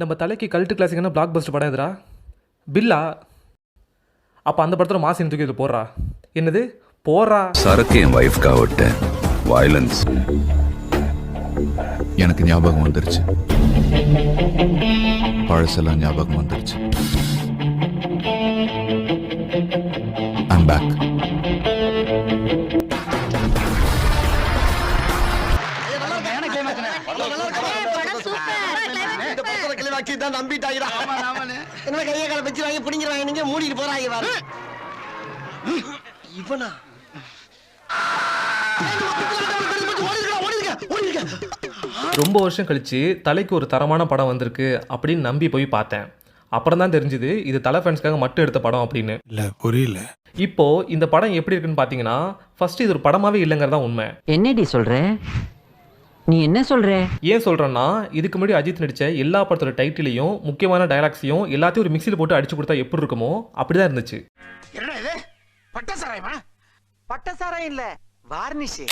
நம்ம தலைக்கு cult கிளாசிக்கான black Bastar படம் எதுரா? பில்லா? அப்போ அந்த படத்தில் மாசின் தூக்கி இது போடுறா. என்னது போடுறா? சரக்கு என் வைஃப்காக விட்டேன். வயலன்ஸ் எனக்கு ஞாபகம் வந்துருச்சு. பழசெல்லாம் ஞாபகம் வந்துருச்சு. I'm back. ரொம்ப வருஷம் கழிச்சு தலைக்கு ஒரு தரமான படம் வந்திருக்கு அப்படின்னு நம்பி போய் பார்த்தேன். அப்புறம் தான் தெரிஞ்சுது இது தலை ஃபேன்ஸ்க்காக மட்டும் எடுத்த படம் அப்படின்னு. இல்ல புரியல. இப்போ இந்த படம் எப்படி இருக்குன்னு பார்த்தீங்கன்னா, ஃபர்ஸ்ட் இது ஒரு படமாவே இல்லைங்கிறதா உண்மை. என்னடி சொல்ற? நீ என்ன சொல்ற? ஏன் சொல்றேன்னா, இதுக்கு முன்னாடி அஜித் நடிச்ச எல்லா படத்தோட டைட்டிலையும் முக்கியமான டயலாக்ஸையும் எல்லாத்தையும் ஒரு மிக்சியில் போட்டு அடிச்சு கொடுத்தா எப்படி இருக்குமோ அப்படிதான் இருந்துச்சு. என்ன இது? பட்டசாராயமா? பட்டசாராயம் இல்ல, வார்னிஷ்.